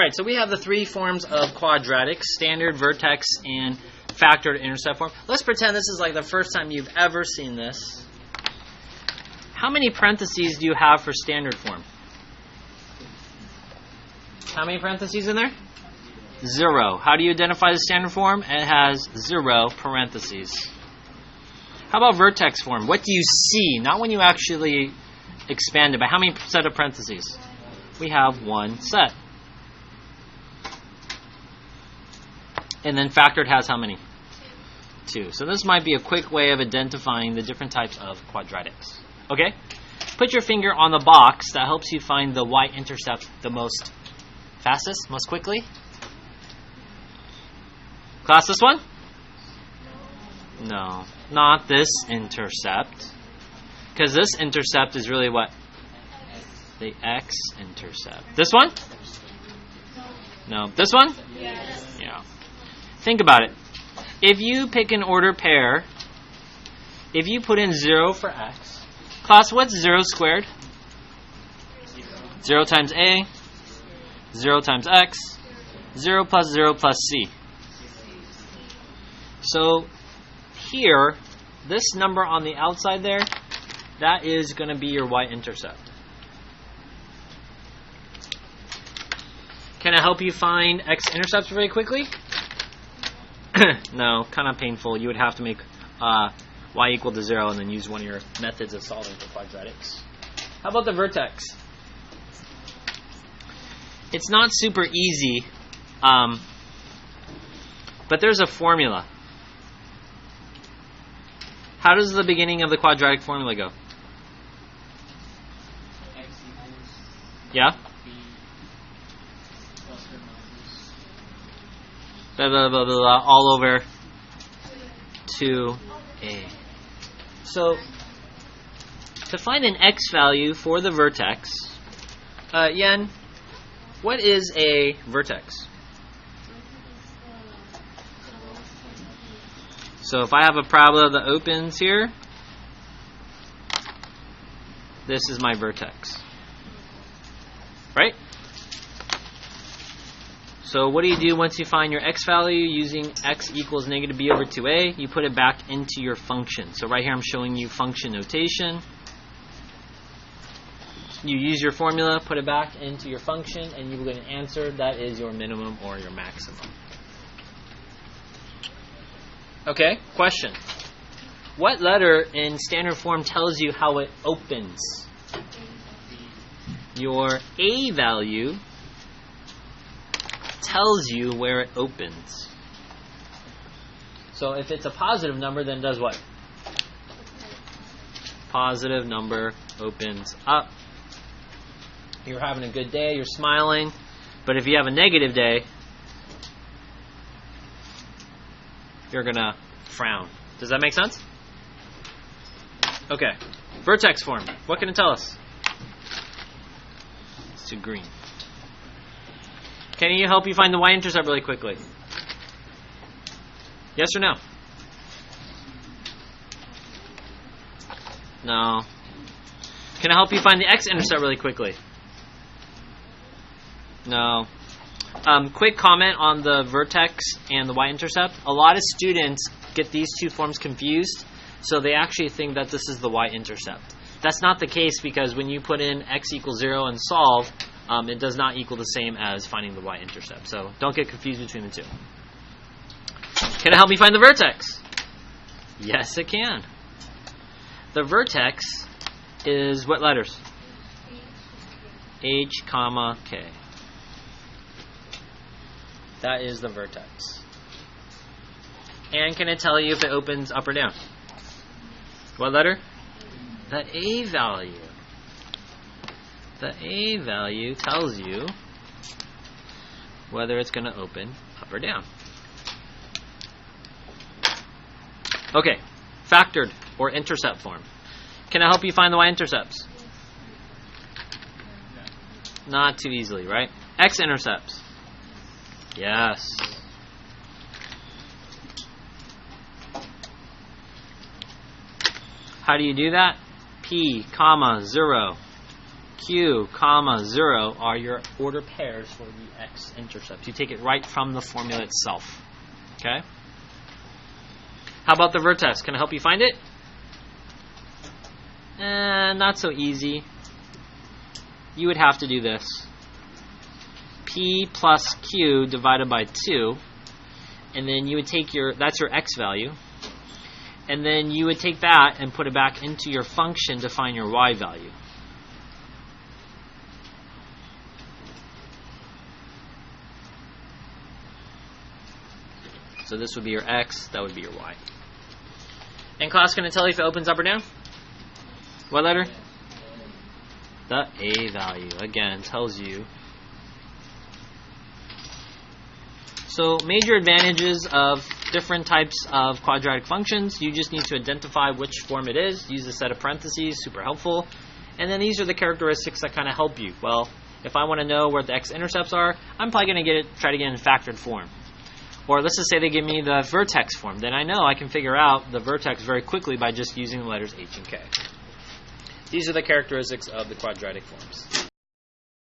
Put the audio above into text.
Alright, so we have the three forms of quadratics: standard, vertex, and factored intercept form. Let's pretend this is like the first time you've ever seen this. How many parentheses do you have for standard form? How many parentheses in there? 0. How do you identify the standard form? It has 0 parentheses. How about vertex form? What do you see? Not when you actually expand it, but how many set of parentheses? We have 1 set. And then factored has how many? 2. So this might be a quick way of identifying the different types of quadratics. Okay? Put your finger on the box that helps you find the Y-intercept the most fastest, most quickly. Class, this one? No, not this intercept. Because this intercept is really what? The X-intercept. This one? No. This one? Yes. Yeah. Think about it. If you pick an order pair, if you put in 0 for X, class, what's 0 squared? 0 times A, 0 times X, 0 plus 0 plus C. So here, this number on the outside there, that is going to be your Y-intercept. Can I help you find X-intercepts very quickly? No, kind of painful. You would have to make y equal to 0 and then use one of your methods of solving for quadratics. How about the vertex? It's not super easy, but there's a formula. How does the beginning of the quadratic formula go? X equals Yeah? B plus or minus. Blah, blah, blah, blah, blah, all over 2a. So, to find an x value for the vertex, Yen, what is a vertex? So if I have a parabola that opens here, this is my vertex. Right? So what do you do once you find your x value using x equals negative b over 2a? You put it back into your function. So right here I'm showing you function notation. You use your formula, put it back into your function, and you will get an answer that is your minimum or your maximum. Okay, question. What letter in standard form tells you how it opens? Your A value tells you where it opens. So if it's a positive number, then it does what? Positive number opens up. You're having a good day, you're smiling. But if you have a negative day, you're going to frown. Does that make sense? Okay. Vertex form. What can it tell us? It's too green. Can you help you find the Y-intercept really quickly? Yes or no? No. Can I help you find the X-intercept really quickly? No. Quick comment on the vertex and the Y-intercept. A lot of students get these two forms confused, so they actually think that this is the Y-intercept. That's not the case, because when you put in x equals 0 and solve, it does not equal the same as finding the Y-intercept. So don't get confused between the two. Can it help me find the vertex? Yes, it can. The vertex is what letters? H, comma, K. That is the vertex. And can it tell you if it opens up or down? What letter? The A value. The A value tells you whether it's going to open up or down. Okay, factored or intercept form. Can I help you find the Y-intercepts? Not too easily, right? X-intercepts. Yes. How do you do that? P, comma, 0, Q, comma, 0 are your order pairs for the X-intercepts. You take it right from the formula itself. Okay? How about the vertex? Can I help you find it? Not so easy. You would have to do this. P plus Q divided by 2. And then you would take that's your X value. And then you would take that and put it back into your function to find your Y value. So this would be your X, that would be your Y. And class, can I tell you if it opens up or down? What letter? The A value. Again, tells you. So major advantages of different types of quadratic functions. You just need to identify which form it is. Use a set of parentheses, super helpful. And then these are the characteristics that kind of help you. Well, if I want to know where the X-intercepts are, I'm probably going to try to get it in factored form. Or let's just say they give me the vertex form. Then I know I can figure out the vertex very quickly by just using the letters H and K. These are the characteristics of the quadratic forms.